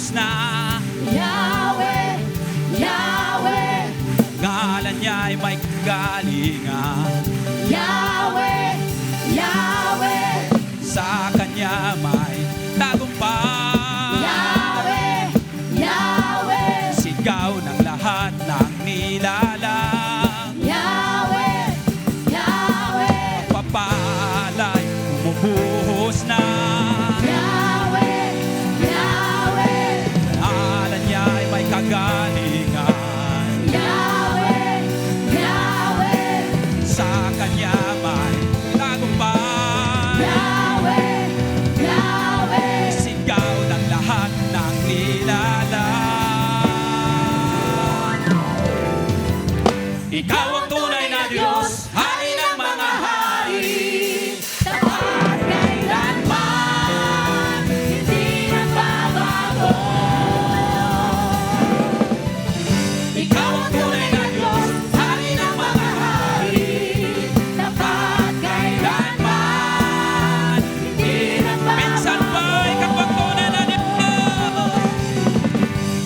Diyos na Yahweh, Yahweh, ngalan niya'y may kagalingan. Yahweh, Yahweh, Sa Kanya may tagumpay. Yahweh, Yahweh, Sigaw ng lahat ng nilalang. Yahweh, Yahweh, Papalay bumubuhos na. Yahweh, Yahweh, Ngalan niya'y may kagalingan. Yahweh, Yahweh, Sa Kanya may tagumpay. Yahweh, Yahweh, Sigaw ng lahat ng nilalang. Ikaw ang tunay na Diyos, Hari ng mga hari. tapat kailanman, hindi nagbabago. Ikaw ang tunay na Diyos, Hari ng mga hari. Tapat Kailanman hindi minsan nagbabago. ba'y kapag tunay na Diyos.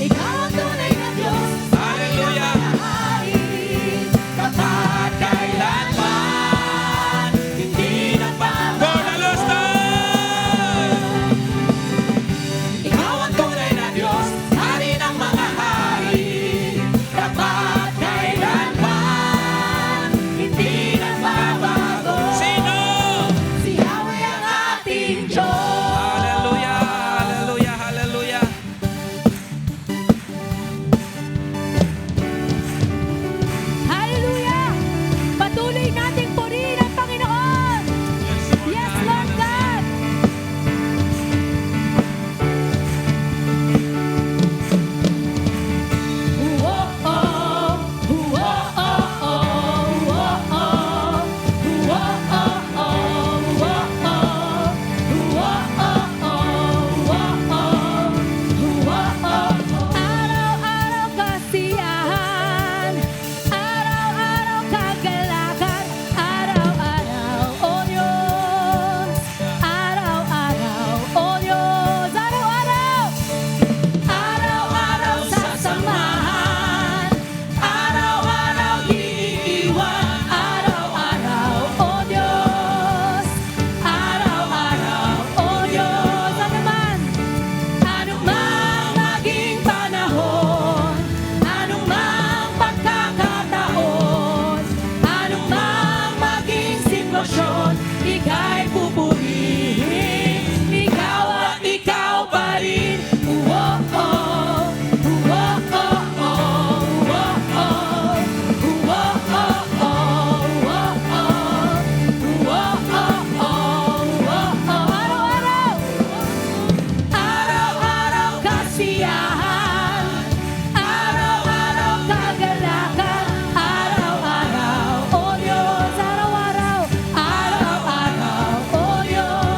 Ikaw ang tunay na Diyos, Hallelujah. Hari. Tapat kailanman hindi nagbabago. For the lost time. Ikaw ang tunay na Diyos, Hari ng mga hari. Tapat kailanman Hindi nagbabago. Sino? Si Yahweh ang ating Diyos. Hallelujah, hallelujah, hallelujah. Hallelujah! Patuloy nating purihin ang Panginoon. Yes, Lord God. Araw-araw kasiyahan, araw-araw kagalakan, araw-araw, O Diyos, araw-araw, O Diyos, araw-araw, araw-araw sasamahan, araw-araw iiwan, araw-araw, O Diyos, araw-araw, O Diyos, anumang maging panahon, anumang pagkakataon, anumang maging sitwasyon, ika'y pupurihin, ikaw at ikaw pa rin. Araw-araw, araw-araw kasiyahan, araw-araw kagalakan, araw-araw, O Diyos, araw-araw, araw-araw, O Diyos.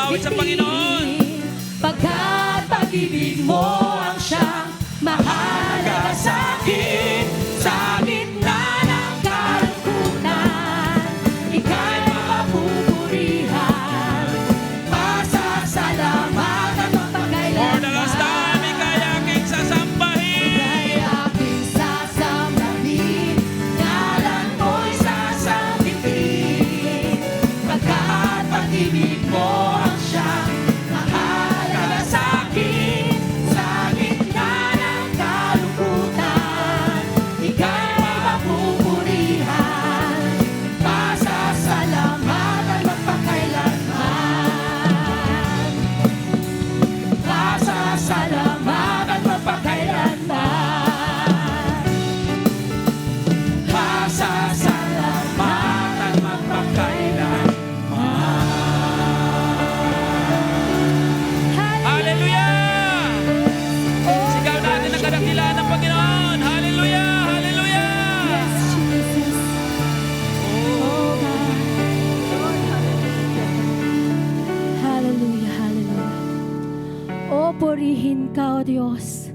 awit sa Panginoon. Pagkat pag-ibig mo ang siyang mahalaga sa akin. Sa gitna ng kalungkutan, ika'y mapupurihan. Pasasalamatan mo For pagkailanman. the last time, ika'y aking sasambahin. Ika'y aking sasambahin, ngalan mo'y sasambitin. Pagkat pag-ibig mo ang siyang mahalaga sa akin. Sa gitna ng kalungkutan, ika'y mapupurihan. Pasasalamatan magpakailanman. Pasasalamatan magpakailanman. Pasasalamatan magpakailanman. Hallelujah! Sigaw natin ang kadakilaan ng Panginoon. Hallelujah! Hallelujah! Yes, Jesus. Oh, God. Hallelujah, hallelujah. Oh, purihin ka, O Diyos.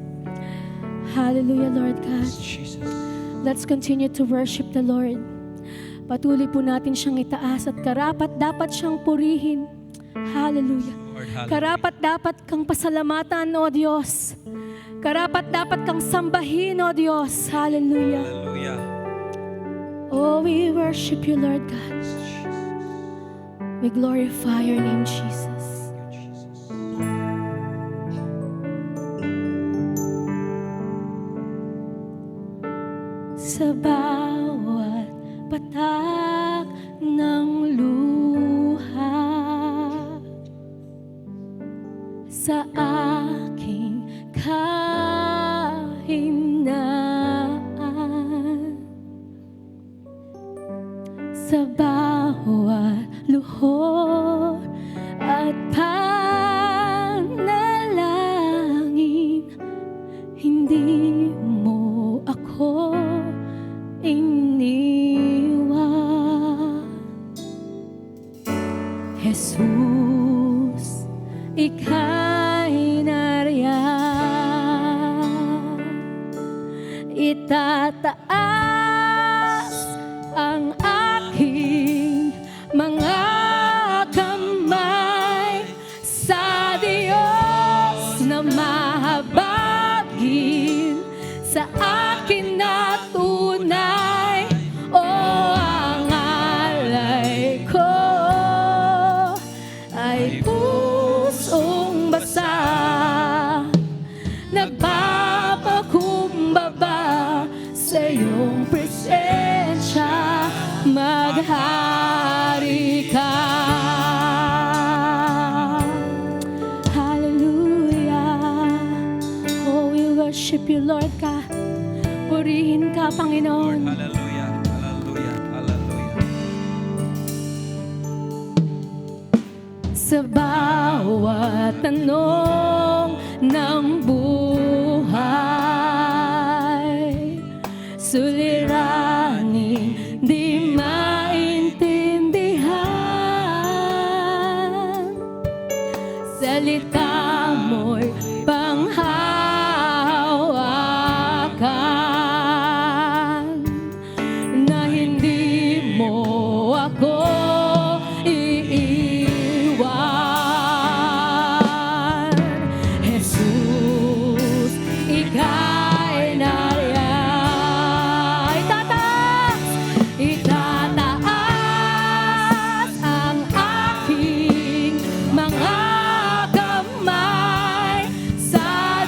Hallelujah, Lord God. Jesus. Let's continue to worship the Lord. Patuloy po natin siyang itaas at karapat dapat siyang purihin. Hallelujah. Lord, hallelujah. Karapat dapat kang pasalamatan, O Diyos. Karapat dapat kang sambahin, O Diyos. Hallelujah. Hallelujah. Oh, we worship you, Lord God. We glorify your name, Jesus. Sa bawat patak ng luha, sa aking kahinaan, sa bawat luhod at panalangin, hindi mo ako iniwan. Jesus, ika'y nariyan. Itataas ang aking mga kamay sa Diyos na mahabagin sa akin na tunay. O ang alay ko ay pusong basa, nagpapakumbaba sa iyong presensya. Maghari ka. Hallelujah. Oh, we worship you, Lord ka. Purihin ka, Lord, Panginoon. hallelujah. Hallelujah. Hallelujah. Sa bawat tanong ng buhay, suliraning di maintindihan, salita mo'y panghahawakan, na hindi mo ako iiwan. Jesus, ika'y nariyan. Itataas ang aking mga kamay sa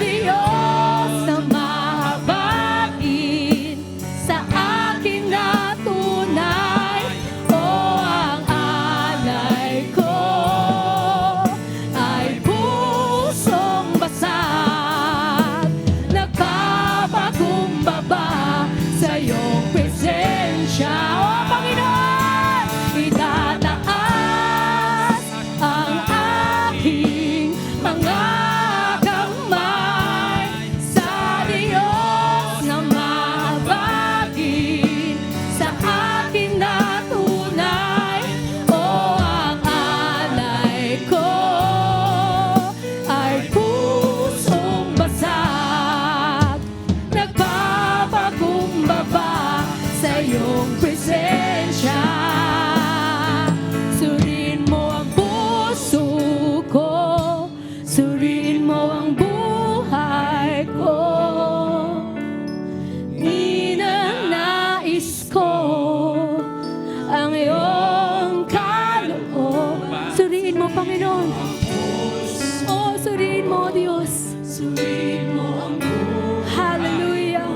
Panginoon. Oh, suriin mo, Diyos. Suriin mo ang buhay. Hallelujah.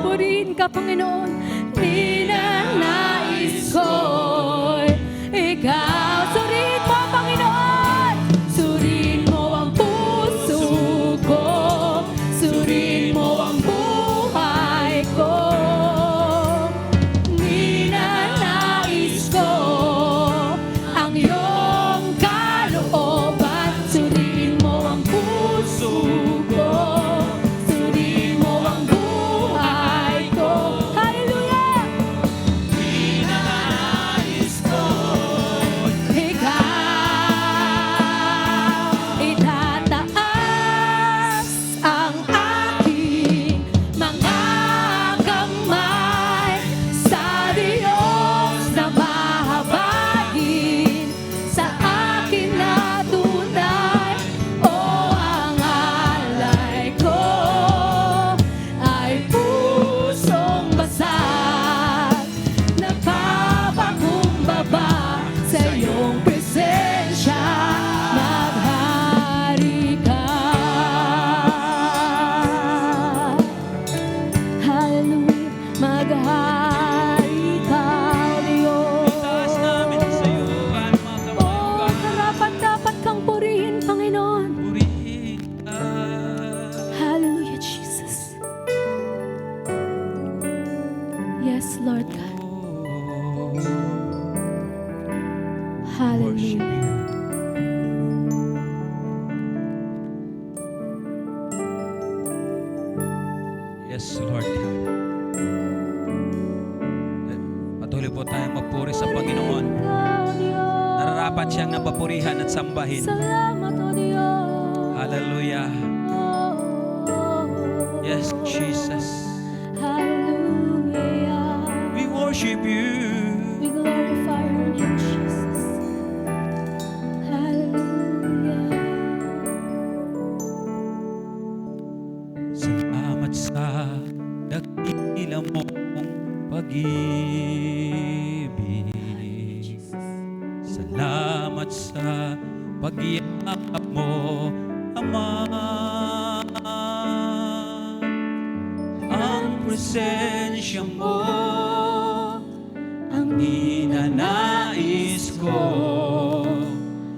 Purihin ka, Panginoon. Ninanais ko'y ikaw. Suriin mo, Panginoon. Suriin mo ang puso ko. Suriin mo ang buhay ko. Ninanais ko ang iyong kalooban. Suriin mo ang puso ko. Suriin mo ang buhay ko. Hallelujah! Ninanais ko. Ikaw itataas ang aking mga kamay sa Diyos na mahabagin sa akin na tunay. O ang alay ko ay pusong basag, nagpapakumbaba sa iyong presensya. Maghari ka. Hallelujah. Maghari ka, Diyos. Itaas namin sa iyo ang mga Oh, kamay. karapat-dapat kang purihin, Panginoon. Purihin ka. Hallelujah, Jesus. Yes, Lord God. Worship Hallelujah. you. Yes, Lord God. Patuloy po tayong magpuri sa Panginoon. Ikaw, Diyos. Nararapat siyang napapurihan at sambahin. Salamat, O Diyos. Hallelujah. Oh, Yes, Jesus. Hallelujah. We worship you. We glorify your name, Jesus. Hallelujah. Salamat sa dakila mong pag-ibig. Salamat sa pag-iakap mo, Ama. Ang presensya mo ang ninanais ko.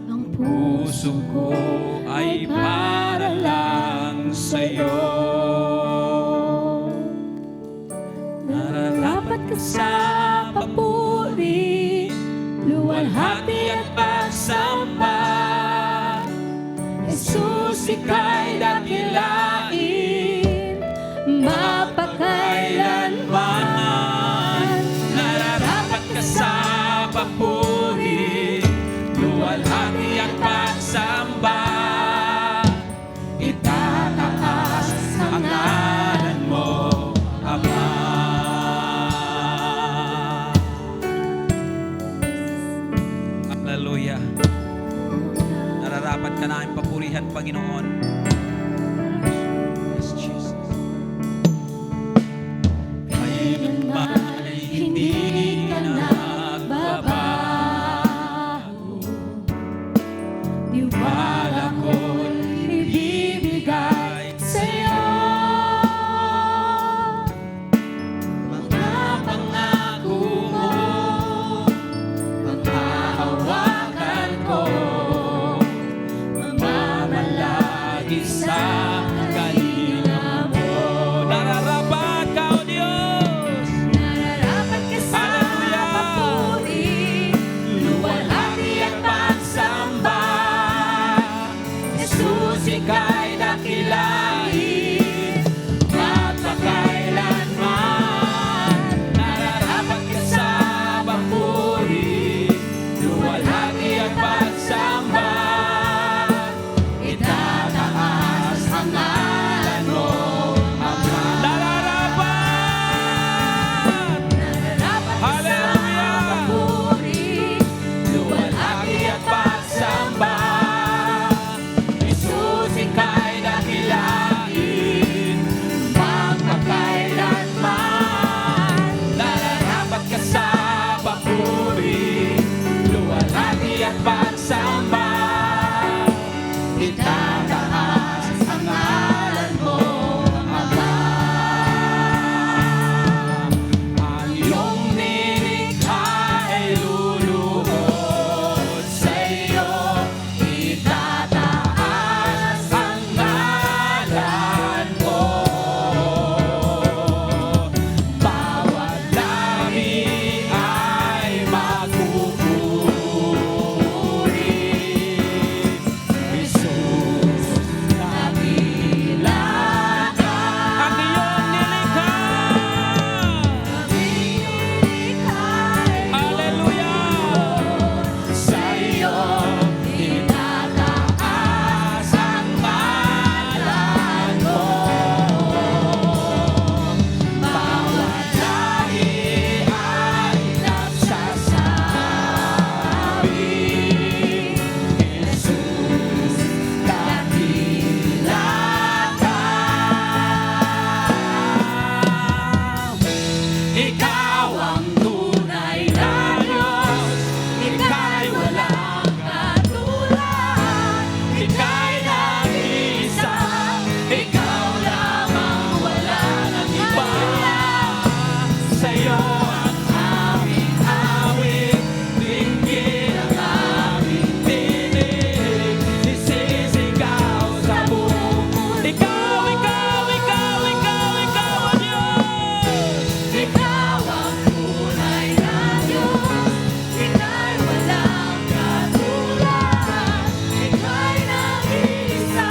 Ang Puso ko ay para lang sa'yo. nararapat ka sa papuri, luwalhati at pagsamba. Jesus, ika'y dakilain, mapakailanman. Nararapat ka sa papuri, luwalhati at pagsamba. Itataas ang ngalan mo, Ama. Hallelujah. Nararapat ka namin papurihan, Panginoon. Yes, Jesus. Kailanman ay hindi ka nagbabago. Tiwala ko'y ibibigay sa'yo. Mga pangako mo, panghahawakan ko. Mamalagi sa kalinga mo. Nararapat ka, O Diyos. Nararapat ka sa Hallelujah. papuri, luwalhati at pagsamba. sa'yo tinataas ang ngalan mo. Bawat lahi ay nagsasabi, Jesus, dakila ka. Ikaw ang tunay na Diyos, Ika'y walang katulad, Ika'y nag-iisa, Ikaw lamang, wala nang iba. Sa'yo ang aming awit, dinggin ang aming tinig, isisigaw sa buong mundo. Ikaw, ikaw, ikaw, ikaw, ikaw ang Diyos. Ikaw ang tunay na Diyos, Ika'y walang katulad, Ika'y nag-iisa,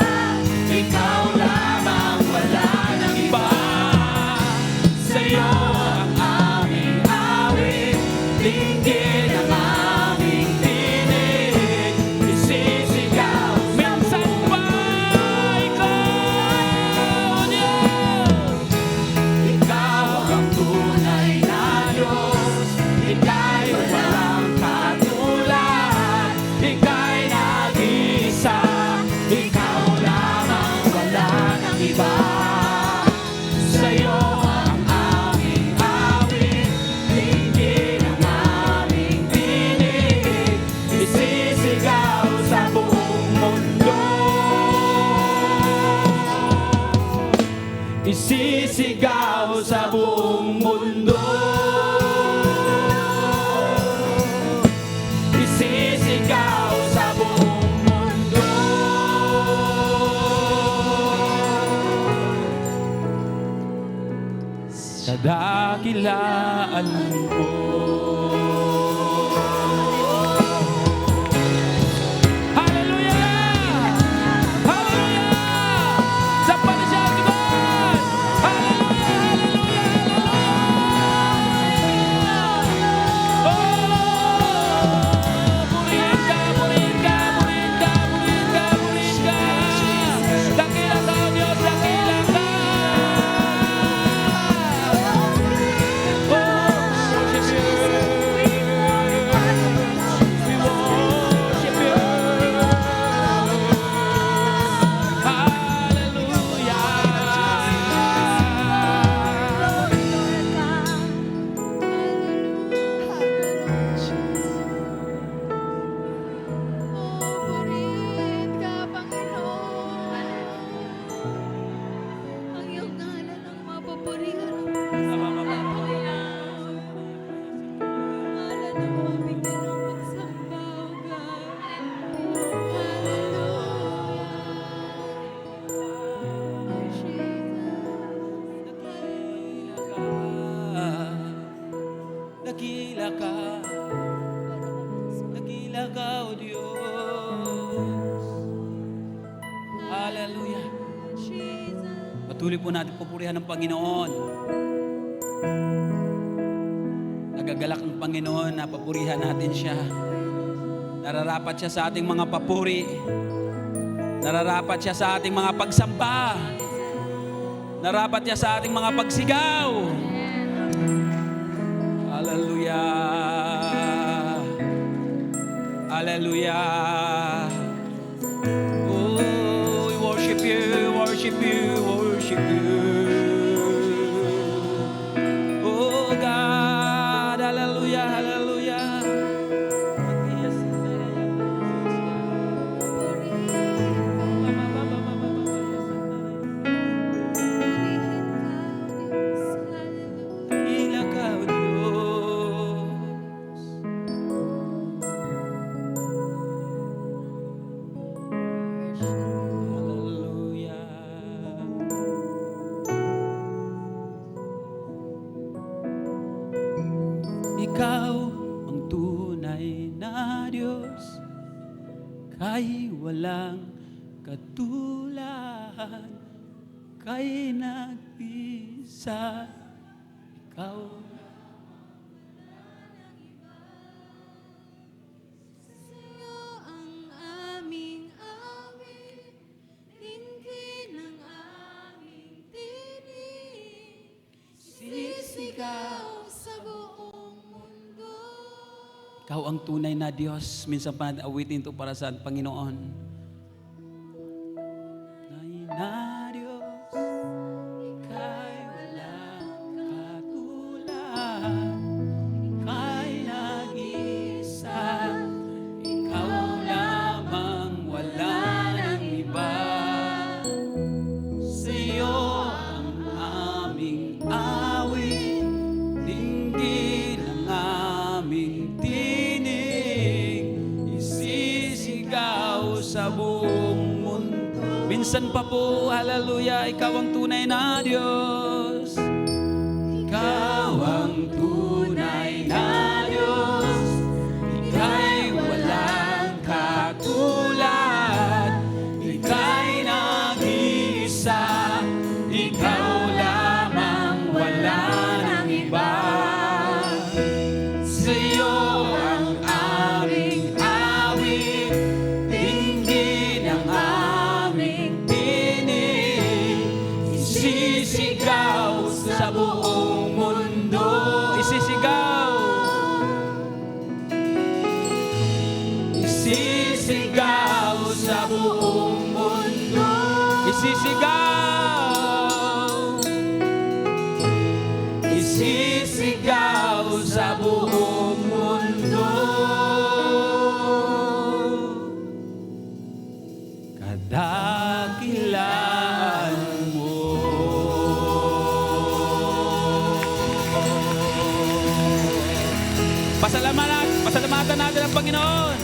Ikaw lamang, wala nang iba. Sa'yo ang aming awit, dinggin ang aming tinig, isisigaw minsan pa. Ikaw, Diyos. Ikaw ang tunay na Diyos, Ika'y walang katulad, Ika'y nag-iisa, Ikaw lamang, wala nang iba. Sa'yo ang aming awit, dinggin ang aming tinig, isisigaw sa buong mundo. Isisigaw sa buong mundo. Isisigaw sa buong mundo. Sa dakilaan mo. Hallelujah! Hallelujah! Sampal siya ang Diyos! Hallelujah! Hallelujah! Oh! Purihin ka, purihin ka, purihin ka, purihin ka, purihin ka! Dakila ka, O Diyos, dakila ka! Oh, worship you! We worship you! Purihin ka, Panginoon. Ang iyong ngalan ang mapupurihan ng Panginoon. Ngalan ang mabigyan ng pagsamba, O God. Dakila ka, dakila ka, O Diyos. Hallelujah. Patuloy po natin pupurihan ng Panginoon. Nagagalak ang Panginoon na papurihan natin siya. Nararapat siya sa ating mga papuri. Nararapat siya sa ating mga pagsamba. Nararapat siya sa ating mga pagsigaw. Hallelujah. Hallelujah. Oh, we worship you, worship you, worship you. Oh God, hallelujah, hallelujah. Dakila ka, O Diyos. Ikaw ang tunay na Diyos, kay walang katulad, kay nag-isa, ikaw. Ikaw ang tunay na Diyos. Minsan pa natin awitin ito para sa Panginoon. Tunay na Diyos, ika'y walang katulad. Ika'y nag-isa, ikaw lamang, wala nang iba. Sa'yo ang aming awit, dinggin ang aming tinig, isisigaw sa buong mundo. Minsan pa po, hallelujah, ikaw ang tunay na Diyos. Ikaw ang tunay na Diyos, ika'y walang katulad, ika'y nag-iisa, ikaw lamang, wala nang iba. Sa'yo ang aming awit, dinggin ang aming tinig, isisigaw sa buong mundo. Isisigaw. Isisigaw sa buong mundo. Isisigaw. Isisigaw sa buong mundo. Kadakilaan mo. Pasalamatan natin ang Panginoon.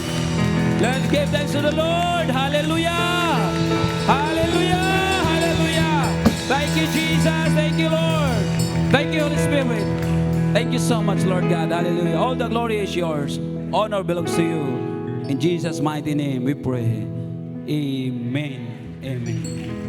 Let's give thanks to the Lord. Hallelujah. Hallelujah. Hallelujah. Thank you, Jesus. Thank you, Lord. Thank you, Holy Spirit. Thank you so much, Lord God. Hallelujah. All the glory is yours. Honor belongs to you. In Jesus' mighty name we pray. Amen. Amen.